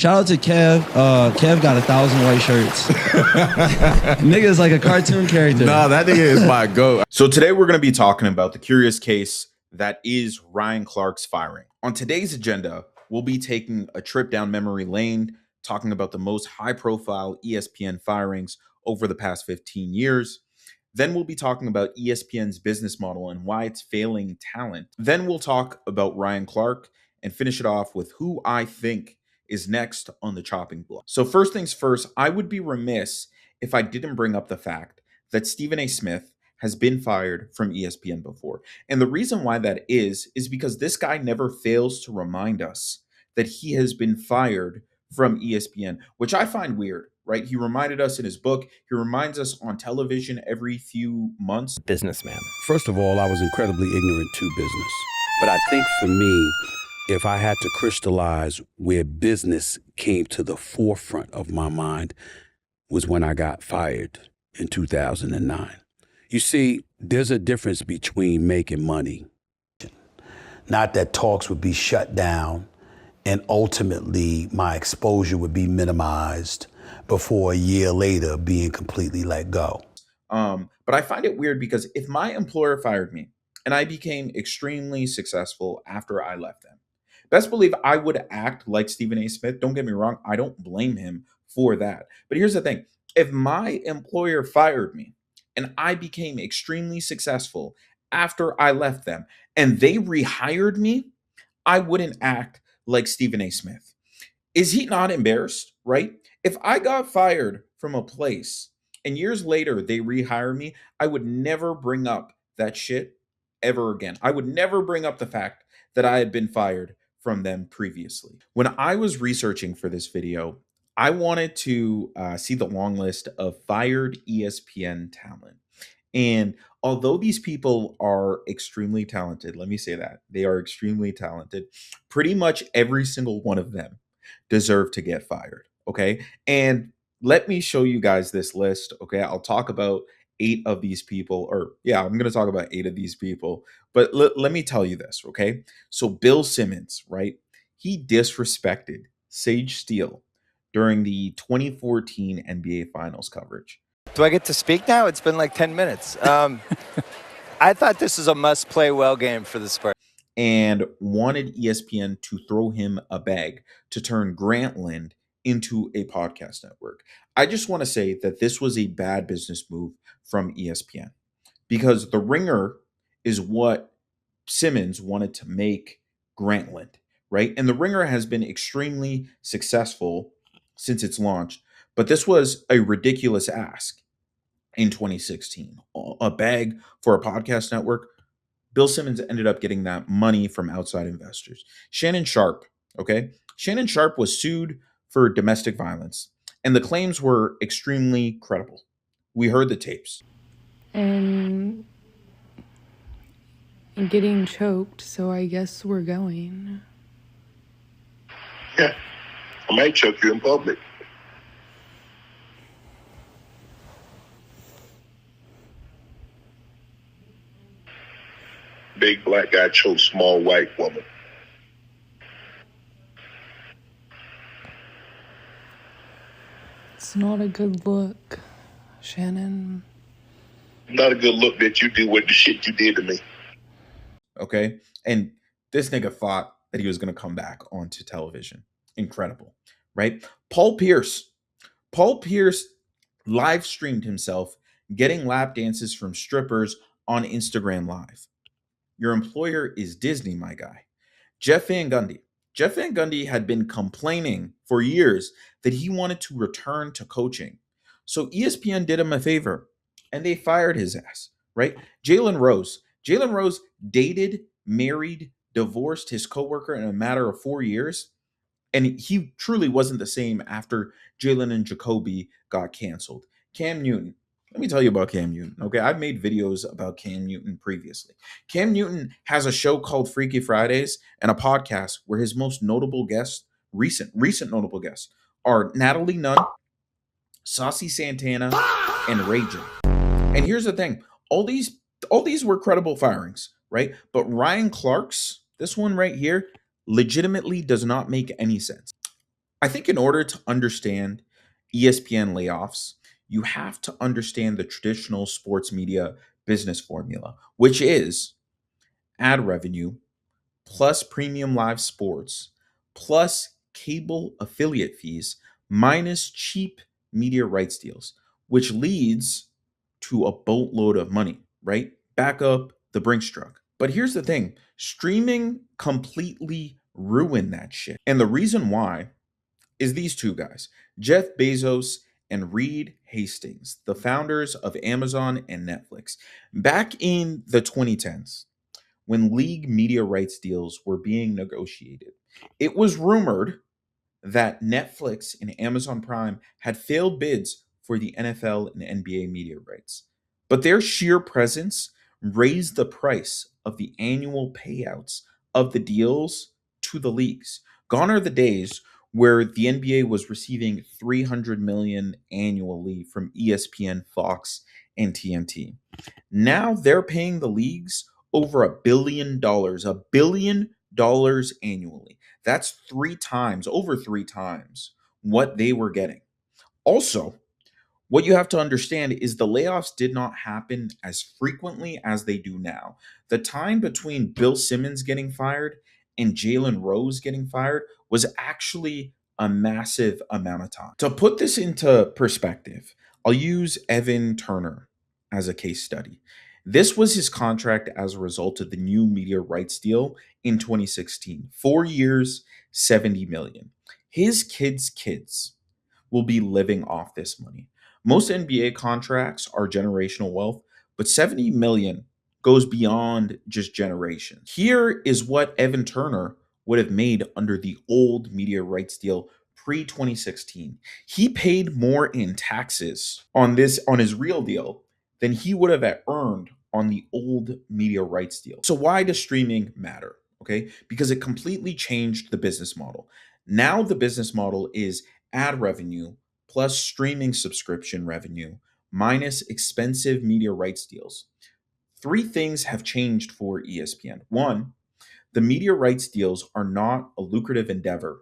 Shout out to Kev. Kev got 1,000 white shirts. Nigga is like a cartoon character. Nah, that nigga is my goat. So today we're going to be talking about the curious case that is Ryan Clark's firing. On today's agenda, we'll be taking a trip down memory lane, talking about the most high-profile ESPN firings over the past 15 years. Then we'll be talking about ESPN's business model and why it's failing talent. Then we'll talk about Ryan Clark and finish it off with who I think is next on the chopping block. So first things first, I would be remiss if I didn't bring up the fact that Stephen A. Smith has been fired from ESPN before. And the reason why that is because this guy never fails to remind us that he has been fired from ESPN, which I find weird, right? He reminded us in his book. He reminds us on television every few months. Businessman. First of all, I was incredibly ignorant to business. But I think for me, if I had to crystallize where business came to the forefront of my mind was when I got fired in 2009. You see, there's a difference between making money. Not that talks would be shut down and ultimately my exposure would be minimized before a year later being completely let go. But I find it weird because if my employer fired me and I became extremely successful after I left them, best believe I would act like Stephen A. Smith. Don't get me wrong. I don't blame him for that. But here's the thing. If my employer fired me and I became extremely successful after I left them and they rehired me, I wouldn't act like Stephen A. Smith. Is he not embarrassed, right? If I got fired from a place and years later they rehire me, I would never bring up that shit ever again. I would never bring up the fact that I had been fired from them previously. When I was researching for this video, I wanted to see the long list of fired ESPN talent. And although these people are extremely talented, let me say that, they are extremely talented, pretty much every single one of them deserve to get fired, okay? And let me show you guys this list, okay? I'll talk about 8 of these people, I'm going to talk about 8 of these people, but let me tell you this, okay? So Bill Simmons, right? He disrespected Sage Steele during the 2014 NBA Finals coverage. Do I get to speak now? It's been like 10 minutes. I thought this was a must-play well game for the Spurs. And wanted ESPN to throw him a bag to turn Grantland into a podcast network. I just want to say that this was a bad business move from ESPN because The Ringer is what Simmons wanted to make Grantland, right? And The Ringer has been extremely successful since its launch, but this was a ridiculous ask in 2016. A bag for a podcast network. Bill Simmons ended up getting that money from outside investors. Shannon Sharpe, okay? Shannon Sharpe was sued for domestic violence, and the claims were extremely credible. We heard the tapes. And getting choked, so I guess we're going. Yeah, I might choke you in public. Big black guy chokes small white woman. It's not a good look, Shannon. Not a good look that you do with the shit you did to me. Okay, and this nigga thought that he was going to come back onto television. Incredible, right? Paul Pierce live streamed himself getting lap dances from strippers on Instagram Live. Your employer is Disney, my guy. Jeff Van Gundy had been complaining for years that he wanted to return to coaching. So ESPN did him a favor and they fired his ass, right? Jalen Rose dated, married, divorced his coworker in a matter of 4 years. And he truly wasn't the same after Jalen and Jacoby got canceled. Cam Newton. Let me tell you about Cam Newton, okay? I've made videos about Cam Newton previously. Cam Newton has a show called Freaky Fridays and a podcast where his most notable guests, recent notable guests, are Natalie Nunn, Saucy Santana, and Ray J. And here's the thing. All these were credible firings, right? But Ryan Clark's, this one right here, legitimately does not make any sense. I think in order to understand ESPN layoffs, you have to understand the traditional sports media business formula, which is ad revenue plus premium live sports plus cable affiliate fees minus cheap media rights deals, which leads to a boatload of money, right? Back up the Brinks truck. But here's the thing, streaming completely ruined that shit. And the reason why is these two guys, Jeff Bezos and Reed Hastings, the founders of Amazon and Netflix. Back in the 2010s, when league media rights deals were being negotiated, it was rumored that Netflix and Amazon Prime had failed bids for the NFL and NBA media rights. But their sheer presence raised the price of the annual payouts of the deals to the leagues. Gone are the days where the NBA was receiving 300 million annually from ESPN, Fox, and TNT. Now they're paying the leagues over $1 billion annually. That's over three times what they were getting. Also, what you have to understand is the layoffs did not happen as frequently as they do now. The time between Bill Simmons getting fired and Jalen Rose getting fired was actually a massive amount of time. To put this into perspective, I'll use Evan Turner as a case study. This was his contract as a result of the new media rights deal in 2016. 4 years, 70 million. His kids will be living off this money. Most NBA contracts are generational wealth, but 70 million goes beyond just generations. Here is what Evan Turner would have made under the old media rights deal pre 2016. He paid more in taxes on his real deal than he would have earned on the old media rights deal. So why does streaming matter? Okay? Because it completely changed the business model. Now the business model is ad revenue plus streaming subscription revenue minus expensive media rights deals. Three things have changed for ESPN. One, the media rights deals are not a lucrative endeavor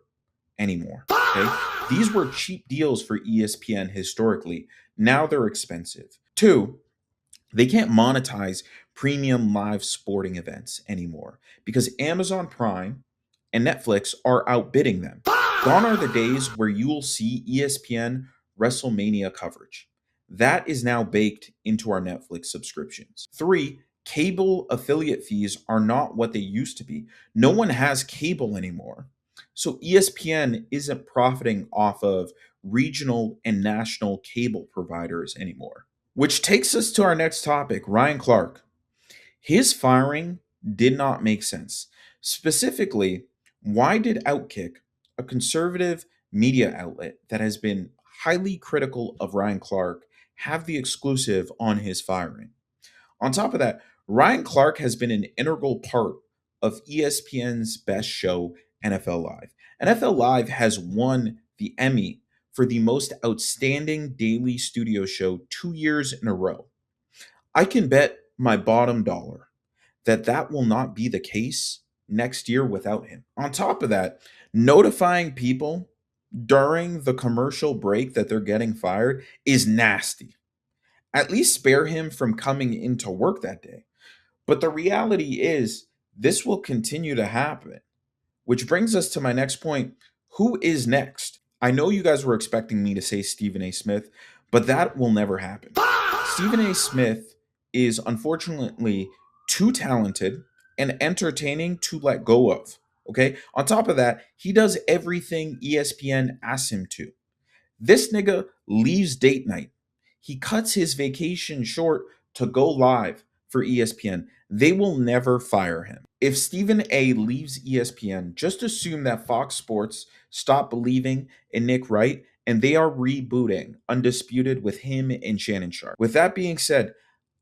anymore. Okay? These were cheap deals for ESPN historically. Now they're expensive. Two, they can't monetize premium live sporting events anymore because Amazon Prime and Netflix are outbidding them. Gone are the days where you will see ESPN WrestleMania coverage. That is now baked into our Netflix subscriptions. Three, cable affiliate fees are not what they used to be. No one has cable anymore. So ESPN isn't profiting off of regional and national cable providers anymore. Which takes us to our next topic, Ryan Clark. His firing did not make sense. Specifically, why did Outkick, a conservative media outlet that has been highly critical of Ryan Clark, have the exclusive on his firing? On top of that, Ryan Clark has been an integral part of ESPN's best show, NFL Live. NFL Live has won the Emmy for the most outstanding daily studio show 2 years in a row. I can bet my bottom dollar that that will not be the case next year without him. On top of that, notifying people during the commercial break that they're getting fired is nasty. At least spare him from coming into work that day. But the reality is, this will continue to happen. Which brings us to my next point. Who is next? I know you guys were expecting me to say Stephen A. Smith, but that will never happen. Stephen A. Smith is unfortunately too talented and entertaining to let go of. Okay. On top of that, he does everything ESPN asks him to. This nigga leaves date night. He cuts his vacation short to go live for ESPN. They will never fire him. If Stephen A leaves ESPN, just assume that Fox Sports stopped believing in Nick Wright and they are rebooting Undisputed with him and Shannon Sharp. With that being said,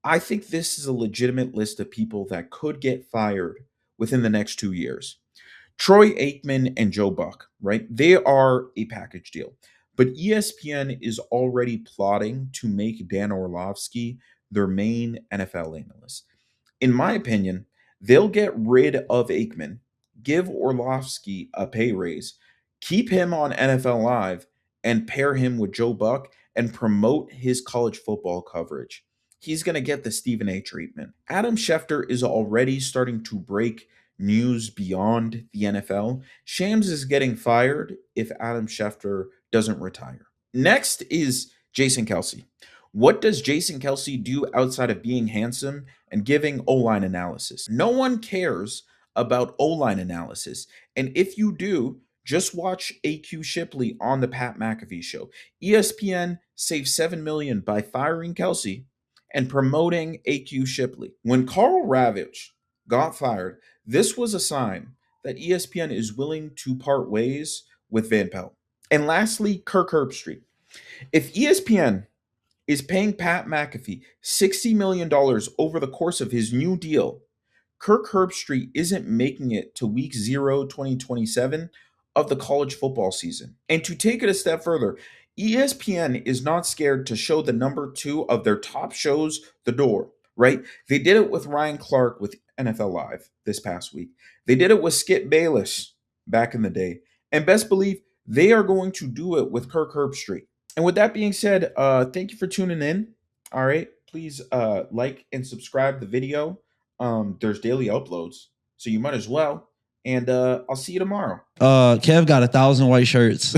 I think this is a legitimate list of people that could get fired within the next 2 years. Troy Aikman and Joe Buck, right? They are a package deal. But ESPN is already plotting to make Dan Orlovsky their main NFL analyst. In my opinion, they'll get rid of Aikman, give Orlovsky a pay raise, Keep him on NFL Live and pair him with Joe Buck and promote his college football coverage. He's going to get the Stephen A treatment. Adam Schefter is already starting to break news beyond the NFL. Shams is getting fired if Adam Schefter doesn't retire. Next is Jason Kelce. What does Jason Kelce do outside of being handsome and giving O-line analysis? No one cares about O-line analysis. And if you do, just watch AQ Shipley on the Pat McAfee show. ESPN saved $7 million by firing Kelce and promoting AQ Shipley. When Carl Ravitch got fired, this was a sign that ESPN is willing to part ways with Van Pelt. And lastly, Kirk Herbstreit. If ESPN is paying Pat McAfee $60 million over the course of his new deal, Kirk Herbstreit isn't making it to week 0, 2027 of the college football season. And to take it a step further, ESPN is not scared to show the number 2 of their top shows the door, right? They did it with Ryan Clark with NFL Live this past week. They did it with Skip Bayless back in the day. And best believe they are going to do it with Kirk Herbstreit. And with that being said, thank you for tuning in. All right. Please like and subscribe the video. There's daily uploads, so you might as well. And I'll see you tomorrow. Kev got 1,000 white shirts.